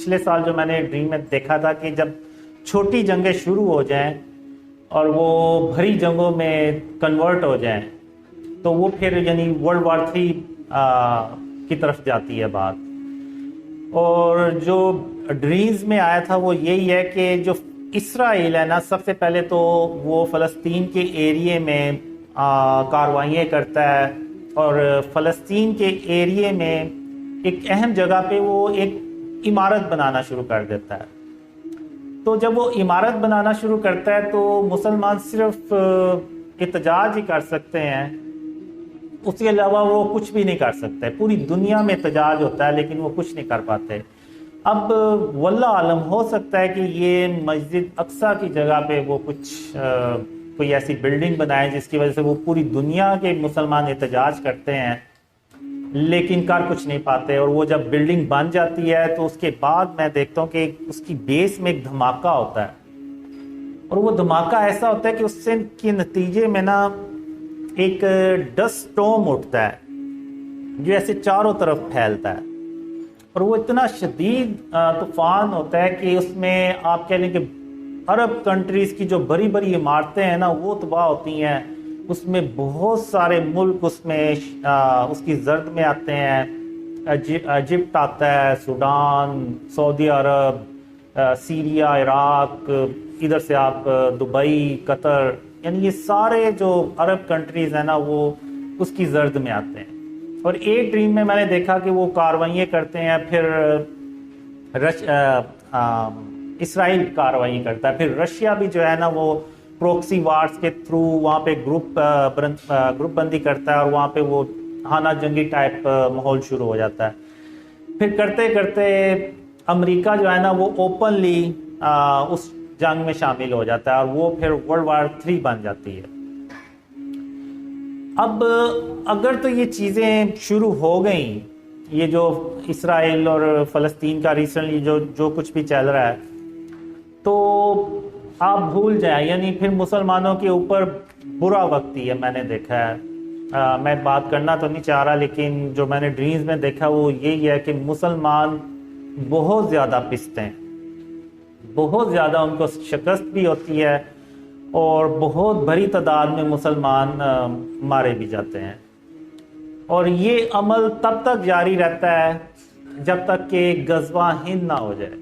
پچھلے سال جو میں نے ڈریم میں دیکھا تھا کہ جب چھوٹی جنگیں شروع ہو جائیں اور وہ بھری جنگوں میں کنورٹ ہو جائیں تو وہ پھر یعنی ورلڈ وار 3 کی طرف جاتی ہے بات. اور جو ڈریمز میں آیا تھا وہ یہی ہے کہ جو اسرائیل ہے نا، سب سے پہلے تو وہ فلسطین کے ایریے میں کارروائیاں کرتا ہے اور فلسطین کے ایریے میں ایک اہم جگہ پہ وہ ایک عمارت بنانا شروع کر دیتا ہے. تو جب وہ عمارت بنانا شروع کرتا ہے تو مسلمان صرف احتجاج ہی کر سکتے ہیں، اس کے علاوہ وہ کچھ بھی نہیں کر سکتے. پوری دنیا میں احتجاج ہوتا ہے لیکن وہ کچھ نہیں کر پاتے. اب واللہ عالم، ہو سکتا ہے کہ یہ مسجد اقصیٰ کی جگہ پہ وہ کچھ کوئی ایسی بلڈنگ بنائے جس کی وجہ سے وہ پوری دنیا کے مسلمان احتجاج کرتے ہیں لیکن کر کچھ نہیں پاتے. اور وہ جب بلڈنگ بن جاتی ہے تو اس کے بعد میں دیکھتا ہوں کہ اس کی بیس میں ایک دھماکہ ہوتا ہے، اور وہ دھماکہ ایسا ہوتا ہے کہ اس سے کے نتیجے میں نا ایک ڈسٹ اسٹارم اٹھتا ہے جو ایسے چاروں طرف پھیلتا ہے، اور وہ اتنا شدید طوفان ہوتا ہے کہ اس میں آپ کہہ لیں کہ عرب کنٹریز کی جو بڑی بڑی عمارتیں ہیں نا وہ تباہ ہوتی ہیں. اس میں بہت سارے ملک اس میں اس کی زرد میں آتے ہیں. ایجپٹ آتا ہے، سوڈان، سعودی عرب، سیریا، عراق، ادھر سے آپ دبئی، قطر، یعنی یہ سارے جو عرب کنٹریز ہیں نا وہ اس کی زرد میں آتے ہیں. اور ایک ڈریم میں نے دیکھا کہ وہ کارروائیاں کرتے ہیں، پھر اسرائیل کارروائی کرتا ہے، پھر رشیا بھی جو ہے نا وہ پروکسی وارز کے تھرو وہاں پہ گروپ بندی کرتا ہے اور وہاں پہ وہ خانہ جنگی ٹائپ ماحول شروع ہو جاتا ہے. پھر کرتے کرتے امریکہ جو ہے نا وہ اوپنلی اس جنگ میں شامل ہو جاتا ہے اور وہ پھر ورلڈ وار 3 بن جاتی ہے. اب اگر تو یہ چیزیں شروع ہو گئیں، یہ جو اسرائیل اور فلسطین کا ریسنٹلی جو کچھ بھی چل رہا ہے، تو آپ بھول جائیں، یعنی پھر مسلمانوں کے اوپر برا وقت ہی ہے. میں نے دیکھا ہے، میں بات کرنا تو نہیں چاہ رہا لیکن جو میں نے ڈریمز میں دیکھا وہ یہی ہے کہ مسلمان بہت زیادہ پستے ہیں، بہت زیادہ ان کو شکست بھی ہوتی ہے اور بہت بڑی تعداد میں مسلمان مارے بھی جاتے ہیں. اور یہ عمل تب تک جاری رہتا ہے جب تک کہ غزوہ ہند نہ ہو جائے.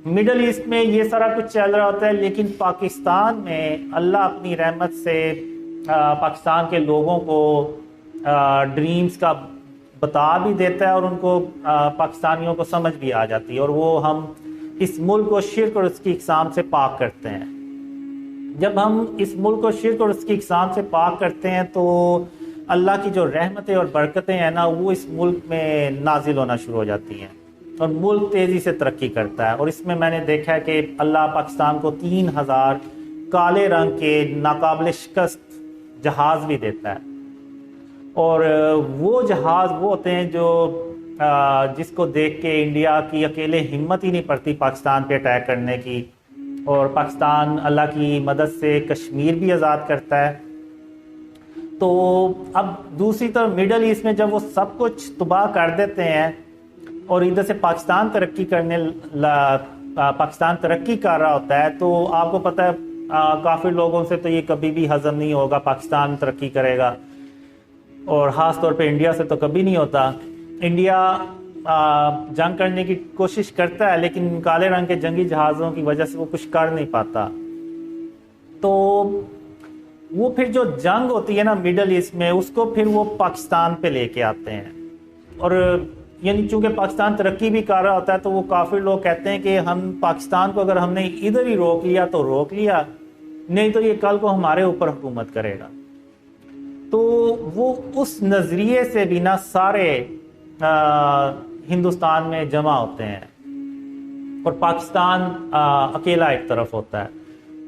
مڈل ایسٹ میں یہ سارا کچھ چل رہا ہوتا ہے لیکن پاکستان میں اللہ اپنی رحمت سے پاکستان کے لوگوں کو ڈریمز کا بتا بھی دیتا ہے اور ان کو پاکستانیوں کو سمجھ بھی آ جاتی ہے، اور وہ ہم اس ملک کو شرک اور اس کی اقسام سے پاک کرتے ہیں. جب ہم اس ملک کو شرک اور اس کی اقسام سے پاک کرتے ہیں تو اللہ کی جو رحمتیں اور برکتیں ہیں نا وہ اس ملک میں نازل ہونا شروع ہو جاتی ہیں اور ملک تیزی سے ترقی کرتا ہے. اور اس میں نے دیکھا ہے کہ اللہ پاکستان کو 3000 کالے رنگ کے ناقابل شکست جہاز بھی دیتا ہے، اور وہ جہاز وہ ہوتے ہیں جو جس کو دیکھ کے انڈیا کی اکیلے ہمت ہی نہیں پڑتی پاکستان پہ اٹیک کرنے کی. اور پاکستان اللہ کی مدد سے کشمیر بھی آزاد کرتا ہے. تو اب دوسری طرف مڈل ایسٹ میں جب وہ سب کچھ تباہ کر دیتے ہیں اور ادھر سے پاکستان ترقی کر رہا ہوتا ہے، تو آپ کو پتہ ہے کافی لوگوں سے تو یہ کبھی بھی ہضم نہیں ہوگا پاکستان ترقی کرے گا، اور خاص طور پہ انڈیا سے تو کبھی نہیں ہوتا. انڈیا جنگ کرنے کی کوشش کرتا ہے لیکن کالے رنگ کے جنگی جہازوں کی وجہ سے وہ کچھ کر نہیں پاتا. تو وہ پھر جو جنگ ہوتی ہے نا مڈل ایسٹ میں، اس کو پھر وہ پاکستان پہ لے کے آتے ہیں. اور یعنی چونکہ پاکستان ترقی بھی کر رہا ہوتا ہے تو وہ کافی لوگ کہتے ہیں کہ ہم پاکستان کو اگر ہم نے ادھر ہی روک لیا تو روک لیا، نہیں تو یہ کل کو ہمارے اوپر حکومت کرے گا. تو وہ اس نظریے سے بھی نہ سارے ہندوستان میں جمع ہوتے ہیں اور پاکستان اکیلا ایک طرف ہوتا ہے.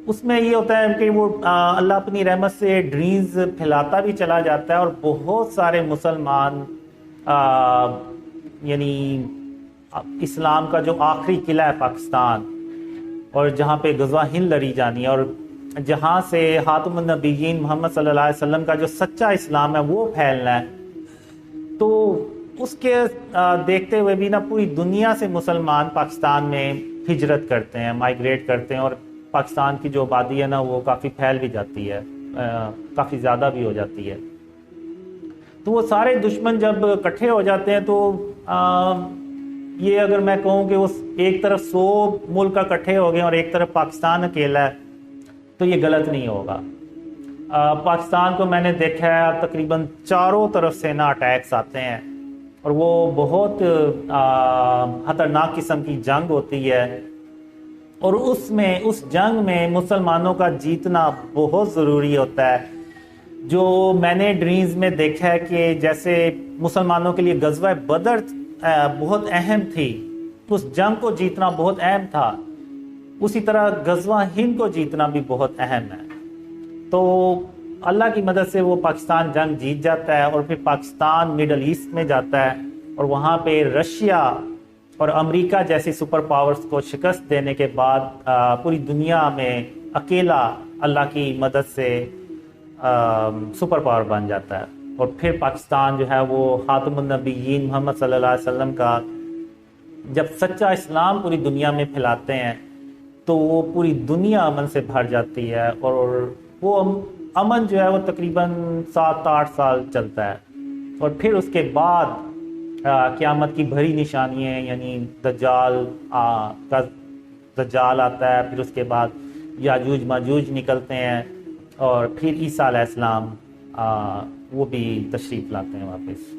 اس میں یہ ہوتا ہے کہ وہ اللہ اپنی رحمت سے ڈریمز پھیلاتا بھی چلا جاتا ہے اور بہت سارے مسلمان یعنی اسلام کا جو آخری قلعہ ہے پاکستان، اور جہاں پہ غزوہ ہند لڑی جانی ہے اور جہاں سے خاتم النبیین محمد صلی اللہ علیہ وسلم کا جو سچا اسلام ہے وہ پھیلنا ہے، تو اس کے دیکھتے ہوئے بھی نا پوری دنیا سے مسلمان پاکستان میں ہجرت کرتے ہیں، مائیگریٹ کرتے ہیں، اور پاکستان کی جو آبادی ہے نا وہ کافی پھیل بھی جاتی ہے، کافی زیادہ بھی ہو جاتی ہے۔ تو وہ سارے دشمن جب اکٹھے ہو جاتے ہیں تو یہ اگر میں کہوں کہ اس ایک طرف 100 ملک اکٹھے ہو گئے اور ایک طرف پاکستان اکیلا ہے تو یہ غلط نہیں ہوگا۔ پاکستان کو میں نے دیکھا ہے تقریباً چاروں طرف سے نا اٹیکس آتے ہیں، اور وہ بہت خطرناک قسم کی جنگ ہوتی ہے، اور اس جنگ میں مسلمانوں کا جیتنا بہت ضروری ہوتا ہے۔ جو میں نے ڈریمز میں دیکھا ہے کہ جیسے مسلمانوں کے لیے غزوہ بدر بہت اہم تھی، اس جنگ کو جیتنا بہت اہم تھا، اسی طرح غزوہ ہند کو جیتنا بھی بہت اہم ہے۔ تو اللہ کی مدد سے وہ پاکستان جنگ جیت جاتا ہے، اور پھر پاکستان مڈل ایسٹ میں جاتا ہے، اور وہاں پہ رشیا اور امریکہ جیسی سپر پاورز کو شکست دینے کے بعد پوری دنیا میں اکیلا اللہ کی مدد سے سپر پاور بن جاتا ہے، اور پھر پاکستان جو ہے وہ خاتم النبیین محمد صلی اللہ علیہ وسلم کا جب سچا اسلام پوری دنیا میں پھیلاتے ہیں تو وہ پوری دنیا امن سے بھر جاتی ہے، اور وہ امن جو ہے وہ تقریباً 7-8 سال چلتا ہے، اور پھر اس کے بعد قیامت کی بھری نشانیاں، یعنی دجال آتا ہے، پھر اس کے بعد یاجوج ماجوج نکلتے ہیں، اور پھر عیسیٰ علیہ السلام وہ بھی تشریف لاتے ہیں واپس۔